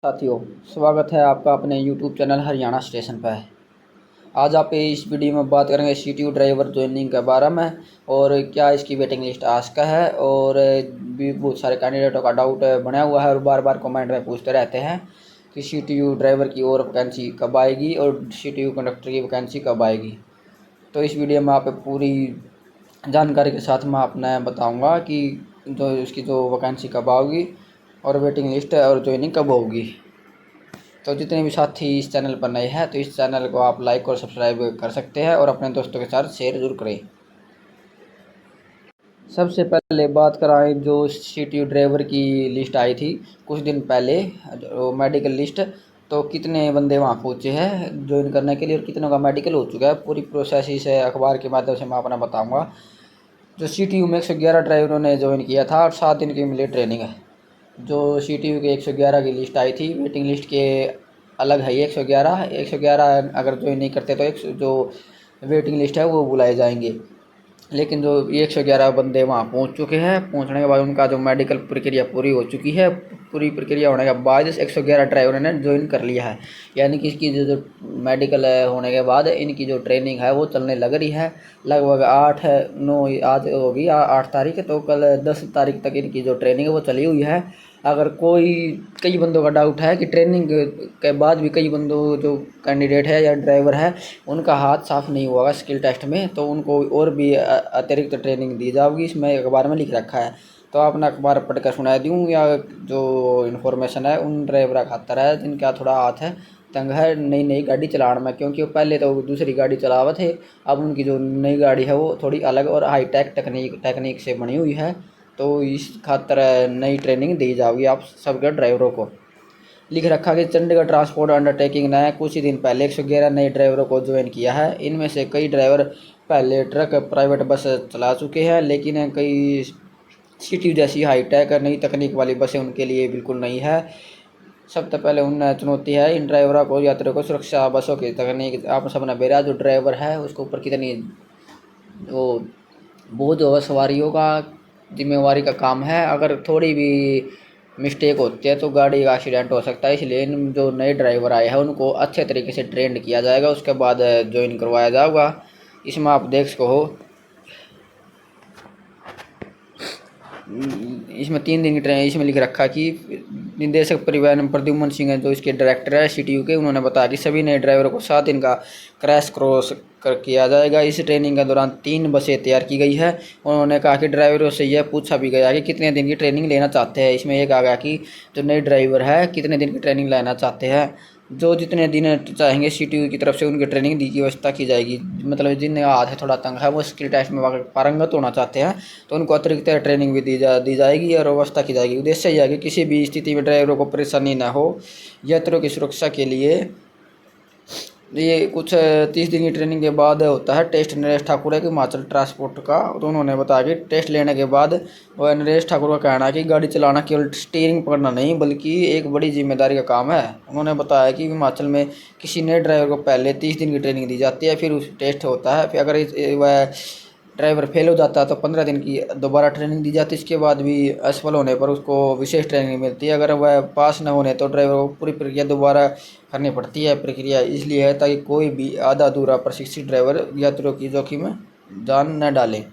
साथियों, स्वागत है आपका अपने YouTube चैनल हरियाणा स्टेशन पर। आज आप इस वीडियो में बात करेंगे CTU ड्राइवर ज्वाइनिंग के बारे में और क्या इसकी वेटिंग लिस्ट आज का है। और भी बहुत सारे कैंडिडेटों का डाउट बना हुआ है और बार बार कमेंट में पूछते रहते हैं कि CTU ड्राइवर की और वैकेंसी कब आएगी और CTU कंडक्टर की वैकेंसी कब आएगी। तो इस वीडियो में आप पूरी जानकारी के साथ मैं अपना बताऊँगा कि जो इसकी जो वैकेंसी कब आएगी और वेटिंग लिस्ट और ज्वाइनिंग कब होगी। तो जितने भी साथी इस चैनल पर नए हैं तो इस चैनल को आप लाइक और सब्सक्राइब कर सकते हैं और अपने दोस्तों के साथ शेयर जरूर करें। सबसे पहले बात कराएं जो CTU ड्राइवर की लिस्ट आई थी कुछ दिन पहले, जो मेडिकल लिस्ट, तो कितने बंदे वहाँ पहुँचे हैं ज्वाइन करने के लिए और कितनों का मेडिकल हो चुका है, पूरी प्रोसेस इस अखबार के माध्यम से मैं अपना बताऊँगा। जो CTU में 111 ड्राइवरों ने ज्वाइन किया था और 7 दिन की मिली ट्रेनिंग है। जो CTU के 111 की लिस्ट आई थी, वेटिंग लिस्ट के अलग है ये 111 अगर ज्वाइन नहीं करते तो एक जो वेटिंग लिस्ट है वो बुलाए जाएंगे। लेकिन जो ये 111 बंदे वहाँ पहुँच चुके हैं, पहुँचने के बाद उनका जो मेडिकल प्रक्रिया पूरी हो चुकी है। पूरी प्रक्रिया होने के बाद 111 ड्राइवरों ने ज्वाइन कर लिया है, यानी कि इसकी जो मेडिकल होने के बाद इनकी जो ट्रेनिंग है वो चलने लग रही है। लगभग 8-9 आज होगी 8 तारीख, तो कल 10 तारीख तक इनकी जो ट्रेनिंग है वो चली हुई है। अगर कई बंदों का डाउट है कि ट्रेनिंग के बाद भी कई बंदों जो कैंडिडेट है या ड्राइवर है उनका हाथ साफ नहीं हुआ स्किल टेस्ट में, तो उनको और भी अतिरिक्त ट्रेनिंग दी जाएगी, इसमें अखबार में लिख रखा है। तो आपने अखबार पढ़ कर सुना दूँ या जो इन्फॉर्मेशन है उन ड्राइवर खातर है जिनका थोड़ा हाथ है तंग है नई गाड़ी चलाने में, क्योंकि वो पहले तो दूसरी गाड़ी चलावे थे। अब उनकी जो नई गाड़ी है वो थोड़ी अलग और हाईटेक टेक्निक से बनी हुई है, तो इस खातर नई ट्रेनिंग दी जाएगी आप सबके ड्राइवरों को। लिख रखा कि चंडीगढ़ ट्रांसपोर्ट अंडरटेकिंग ने कुछ ही दिन पहले 111 नए ड्राइवरों को ज्वाइन किया है। इनमें से कई ड्राइवर पहले ट्रक प्राइवेट बस चला चुके हैं, लेकिन कई CTU जैसी हाईटेक नई तकनीक वाली बसें उनके लिए बिल्कुल नहीं है। सबसे पहले उन चुनौती है इन ड्राइवरों को यात्रियों को सुरक्षा बसों की तकनीक। आप सबने बेरा जो ड्राइवर है उसके ऊपर कितनी वो बोझ होगा, सवारियों का जिम्मेवारी का काम है। अगर थोड़ी भी मिस्टेक होती है तो गाड़ी का एक्सीडेंट हो सकता है, इसलिए इन जो नए ड्राइवर आए हैं उनको अच्छे तरीके से ट्रेंड किया जाएगा, उसके बाद ज्वाइन करवाया जाएगा। इसमें आप देख सको हो, इसमें 3 दिन की ट्रेनिंग इसमें लिख रखा कि निदेशक परिवहन प्रद्युम्न सिंह जो इसके डायरेक्टर है CTU के, उन्होंने बताया कि सभी नए ड्राइवरों को 7 दिन का क्रैश कोर्स किया जाएगा। इस ट्रेनिंग के दौरान 3 बसें तैयार की गई है। उन्होंने कहा कि ड्राइवरों से यह पूछा भी गया कि कितने दिन की ट्रेनिंग लेना चाहते हैं। इसमें एक आ गया कि जो नए ड्राइवर है कितने दिन की ट्रेनिंग लेना चाहते हैं। जो जितने दिन चाहेंगे CTU की तरफ से उनकी ट्रेनिंग की व्यवस्था की जाएगी। मतलब जिनका हाथ है थोड़ा तंग है वो स्किल टेस्ट में पारंगत होना चाहते हैं तो उनको अतिरिक्त ट्रेनिंग भी दी जाएगी और व्यवस्था की जाएगी। उद्देश्य यह है कि किसी भी स्थिति में ड्राइवरों को परेशानी न हो। यात्रियों की सुरक्षा के लिए ये कुछ 30 दिन की ट्रेनिंग के बाद होता है टेस्ट। नरेश ठाकुर है कि हिमाचल ट्रांसपोर्ट का, तो उन्होंने बताया कि टेस्ट लेने के बाद वह नरेश ठाकुर का कहना है कि गाड़ी चलाना केवल स्टीयरिंग पकड़ना नहीं बल्कि एक बड़ी जिम्मेदारी का काम है। उन्होंने बताया कि हिमाचल में किसी नए ड्राइवर को पहले 30 दिन की ट्रेनिंग दी जाती है, फिर उस टेस्ट होता है, फिर अगर वह ड्राइवर फेल हो जाता है तो 15 दिन की दोबारा ट्रेनिंग दी जाती है। इसके बाद भी असफल होने पर उसको विशेष ट्रेनिंग मिलती है। अगर वह पास न होने तो ड्राइवर को पूरी प्रक्रिया दोबारा करनी पड़ती है। प्रक्रिया इसलिए है ताकि कोई भी आधा अधूरा प्रशिक्षित ड्राइवर यात्रियों की जोखिम में जान न डाले।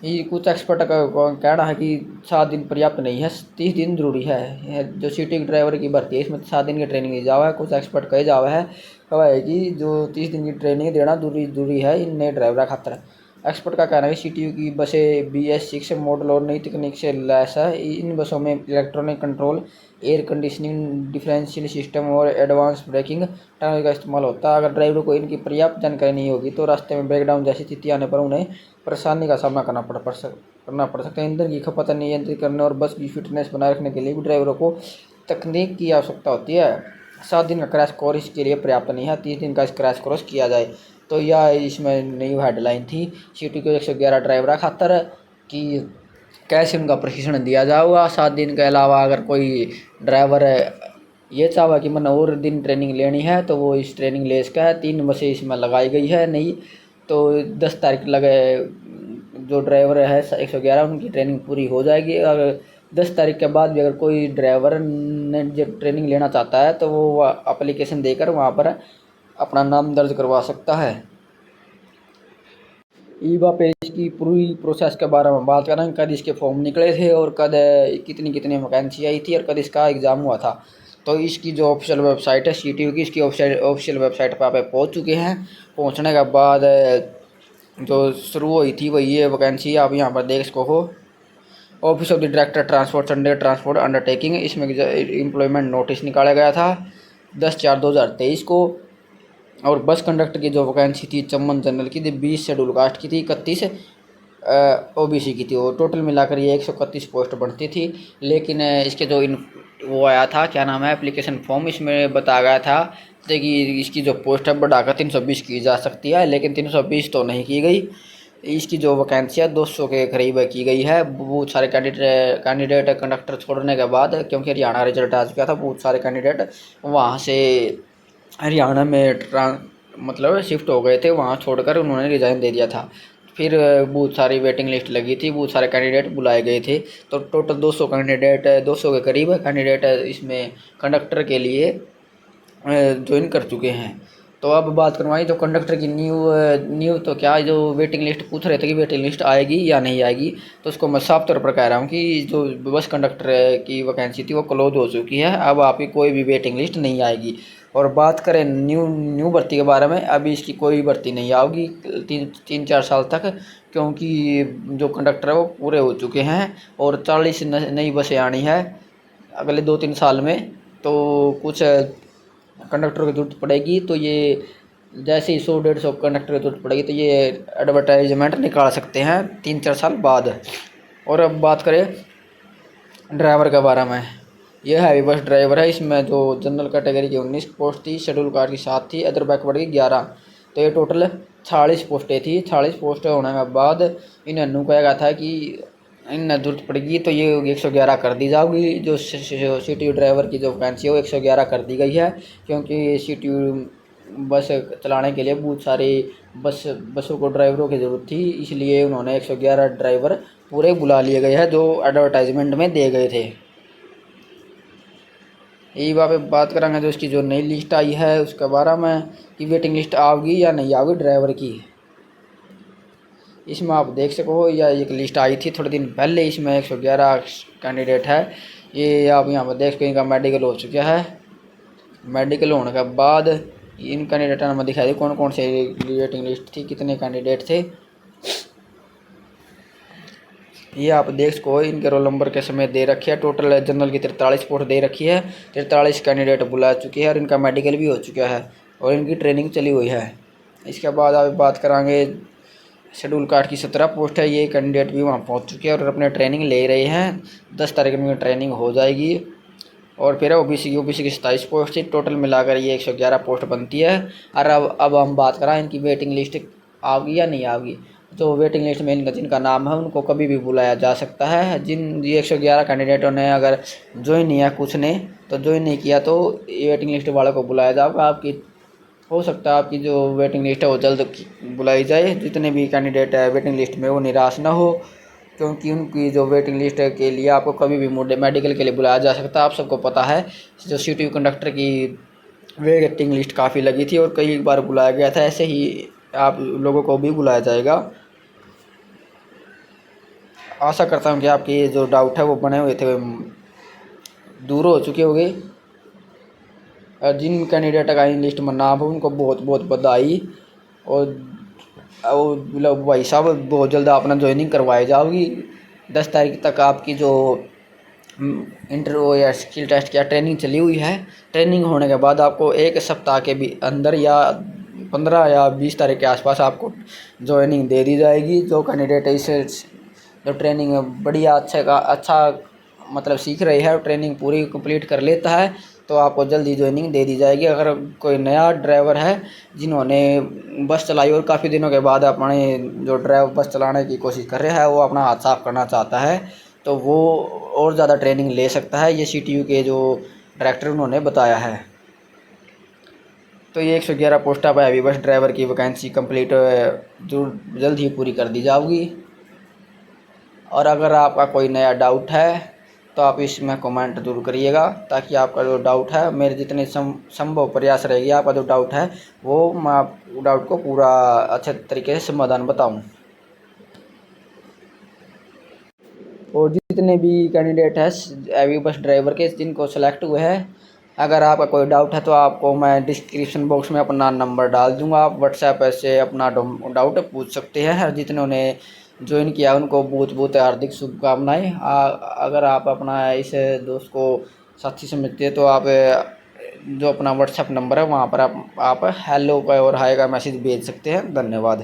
ये कुछ एक्सपर्ट का कहना है कि 7 दिन पर्याप्त नहीं है, 30 दिन जरूरी है। जो CTU ड्राइवर की भर्ती है इसमें 7 दिन की ट्रेनिंग दी जावा है। कुछ एक्सपर्ट कहे जावा है कहा है कि जो 30 दिन की ट्रेनिंग देना जरूरी है इन नए ड्राइवर खातर। एक्सपर्ट का कहना है कि CTU की बसें BS6 मॉडल और नई तकनीक से लैस है। इन बसों में electronic control, air conditioning, differential system और एडवांस ब्रेकिंग टेक्नोलॉजी का इस्तेमाल होता है। अगर ड्राइवर को इनकी पर्याप्त जानकारी नहीं होगी तो रास्ते में ब्रेकडाउन जैसी स्थिति आने पर उन्हें परेशानी का सामना करना पड़ सकता है। ईंधन की खपत नियंत्रित करने और बस की फिटनेस बनाए रखने के लिए भी ड्राइवरों को तकनीक की आवश्यकता होती है। 7 दिन का क्रैश कोर्स इसके लिए पर्याप्त नहीं है, 30 दिन का क्रैश कोर्स किया जाए। तो यह इसमें नई हेडलाइन थी CTU के 111 ड्राइवर खातर कि कैसे उनका प्रशिक्षण दिया जाएगा। 7 दिन के अलावा अगर कोई ड्राइवर ये चाहा कि मैंने और दिन ट्रेनिंग लेनी है तो वो इस ट्रेनिंग ले सका है। 3 बसें इसमें लगाई गई है नई, तो 10 तारीख लगे जो ड्राइवर है 111 उनकी ट्रेनिंग पूरी हो जाएगी। अगर 10 तारीख के बाद भी अगर कोई ड्राइवर ने जो ट्रेनिंग लेना चाहता है तो वो एप्लीकेशन देकर वहाँ पर अपना नाम दर्ज करवा सकता है। ईबा पे इसकी पूरी प्रोसेस के बारे में बात करें, कद इसके फॉर्म निकले थे और कद कितनी कितनी वैकेंसी आई थी और कद इसका एग्ज़ाम हुआ था। तो इसकी जो ऑफिशियल वेबसाइट है CTU की, इसकी ऑफिशियल वेबसाइट पर आप पहुँच चुके हैं। पहुँचने के बाद जो शुरू हुई थी वही ये वैकेंसी आप यहाँ पर देख सको हो। Office of the director transport Sunday transport undertaking, इसमें एम्प्लॉयमेंट नोटिस निकाला गया था 10/4/2023 को। और बस कंडक्टर की जो वैकेंसी थी चम्बल जनरल की थी 20 शेड्यूल कास्ट की थी, 31 OBC की थी। वो टोटल मिलाकर ये 131 पोस्ट बनती थी। लेकिन इसके जो वो आया था, क्या नाम है, एप्लीकेशन फॉर्म, इसमें बताया गया था कि इसकी जो पोस्ट है बढ़ाकर 320 की जा सकती है, लेकिन 320 तो नहीं की गई। इसकी जो वैकेंसी है 200 के करीब की गई है। बहुत सारे कैंडिडेट कंडक्टर छोड़ने के बाद, क्योंकि हरियाणा रिजल्ट आ चुका था, बहुत सारे कैंडिडेट वहाँ से हरियाणा में मतलब शिफ्ट हो गए थे, वहाँ छोड़कर उन्होंने रिज़ाइन दे दिया था। फिर बहुत सारी वेटिंग लिस्ट लगी थी, बहुत सारे कैंडिडेट बुलाए गए थे। तो टोटल 200 कैंडिडेट, 200 के करीब कैंडिडेट इसमें कंडक्टर के लिए ज्वाइन कर चुके हैं। तो अब बात करवाई जो कंडक्टर की न्यू तो क्या, जो वेटिंग लिस्ट पूछ रहे थे कि वेटिंग लिस्ट आएगी या नहीं आएगी, तो उसको मैं साफ तौर पर कह रहा हूँ कि जो बस कंडक्टर की वैकेंसी थी वो क्लोज हो चुकी है। अब आपकी कोई भी वेटिंग लिस्ट नहीं आएगी। और बात करें न्यू भर्ती के बारे में, अभी इसकी कोई भर्ती नहीं आएगी 3-4 साल तक, क्योंकि जो कंडक्टर है वो पूरे हो चुके हैं और 40 नई बसें आनी है अगले 2-3 साल में। तो कुछ कंडक्टर की ज़रूरत पड़ेगी, तो ये जैसे ही 100-150 कंडक्टर की ज़रूरत पड़ेगी तो ये एडवर्टाइजमेंट निकाल सकते हैं 3-4 साल बाद। और अब बात करें ड्राइवर के बारे में, यह हैवी बस ड्राइवर है। इसमें जो जनरल कैटेगरी की 19 पोस्ट थी, शेड्यूल कास्ट की 7 थी, अदर बैकवर्ड की 11, तो ये टोटल 46 पोस्टें थी। 46 पोस्टें होने के बाद इन्हें कहा गया था कि इन ज़रूरत पड़ेगी तो ये 111 कर दी जाएगी। जो CTU ड्राइवर की जो वैकेंसी है वो 111 कर दी गई है, क्योंकि CTU बस चलाने के लिए बहुत सारी बसों को ड्राइवरों की ज़रूरत थी, इसलिए उन्होंने 111 ड्राइवर पूरे बुला लिए गए हैं जो एडवर्टाइजमेंट में दे गए थे। यही पे बात करेंगे जो इसकी जो नई लिस्ट आई है उसके बारे में कि वेटिंग लिस्ट आओगी या नहीं आओगी ड्राइवर की। इसमें आप देख सको, या एक लिस्ट आई थी थोड़े दिन पहले, इसमें 111 कैंडिडेट है। ये आप यहाँ पर देख सको, इनका मेडिकल हो चुका है। मेडिकल होने के बाद इन कैंडिडेटों ने हमें दिखाई दी कौन कौन से वेटिंग लिस्ट थी, कितने कैंडिडेट थे। ये आप देख सको, इनके रोल नंबर के समय दे रखे है। टोटल जनरल की 43 पोस्ट दे रखी है, 43 कैंडिडेट बुला चुके हैं और इनका मेडिकल भी हो चुका है और इनकी ट्रेनिंग चली हुई है। इसके बाद आप बात करेंगे शेड्यूल कास्ट की 17 पोस्ट है। ये कैंडिडेट भी वहाँ पहुँच चुके हैं और अपने ट्रेनिंग ले रहे हैं। 10 तारीख में ट्रेनिंग हो जाएगी। और फिर OBC की 27 पोस्ट थी, टोटल मिलाकर ये 111 पोस्ट बनती है। और अब हम बात करें इनकी वेटिंग लिस्ट आओगी या नहीं आओगी। तो वेटिंग लिस्ट में इनका जिनका नाम है उनको कभी भी बुलाया जा सकता है। जिन ये 111 कैंडिडेटों ने अगर ज्वाइन नहीं किया, कुछ ने तो ज्वाइन नहीं किया, तो वेटिंग लिस्ट वालों को बुलाया जाएगा। आपकी हो सकता है आपकी जो वेटिंग लिस्ट है वो जल्द बुलाई जाए। जितने भी कैंडिडेट है वेटिंग लिस्ट में वो निराश ना हो, क्योंकि उनकी जो वेटिंग लिस्ट के लिए आपको कभी भी मेडिकल के लिए बुलाया जा सकता है। आप सबको पता है जो CTU कंडक्टर की वेटिंग लिस्ट काफ़ी लगी थी और कई बार बुलाया गया था, ऐसे ही आप लोगों को भी बुलाया जाएगा। आशा करता हूँ कि आपके जो डाउट है वो बने हुए थे दूर हो चुके होंगे। जिन कैंडिडेट का इन लिस्ट में नाम हो उनको बहुत बहुत बधाई। और मतलब भाई साहब बहुत जल्द अपना ज्वाइनिंग करवाई जाओगी। 10 तारीख तक आपकी जो इंटरव्यू या स्किल टेस्ट या ट्रेनिंग चली हुई है। ट्रेनिंग होने के बाद आपको 1 सप्ताह के भी अंदर या 15 या 20 तारीख के आसपास आपको ज्वाइनिंग दे दी जाएगी। जो कैंडिडेट इसे जो ट्रेनिंग बढ़िया अच्छा मतलब सीख रही है, ट्रेनिंग पूरी कंप्लीट कर लेता है, तो आपको जल्दी ज्वाइनिंग दे दी जाएगी। अगर कोई नया ड्राइवर है जिन्होंने बस चलाई और काफ़ी दिनों के बाद अपने जो ड्राइवर बस चलाने की कोशिश कर रहा है वो अपना हाथ साफ करना चाहता है, तो वो और ज़्यादा ट्रेनिंग ले सकता है। ये CTU के जो डायरेक्टर उन्होंने बताया है। तो ये 111 पोस्ट पर हैवी बस ड्राइवर की वैकेंसी कंप्लीट जो जल्द ही पूरी कर दी जाएगी। और अगर आपका कोई नया डाउट है तो आप इसमें कमेंट जरूर करिएगा, ताकि आपका जो डाउट है, मेरे जितने संभव प्रयास रहेगी आपका जो डाउट है वो मैं आप डाउट को पूरा अच्छे तरीके से समाधान बताऊं। और जितने भी कैंडिडेट हैं एवी बस ड्राइवर के जिनको सेलेक्ट हुए हैं, अगर आपका कोई डाउट है तो आपको मैं डिस्क्रिप्शन बॉक्स में अपना नंबर डाल दूंगा, आप व्हाट्सएप से अपना डाउट पूछ सकते हैं। हर जितने ज्वाइन किया उनको बहुत बहुत हार्दिक शुभकामनाएं। अगर आप अपना इस दोस्त को साथी समझते हैं तो आप जो अपना व्हाट्सएप नंबर है वहाँ पर आप हेलो का और हाय का मैसेज भेज सकते हैं। धन्यवाद।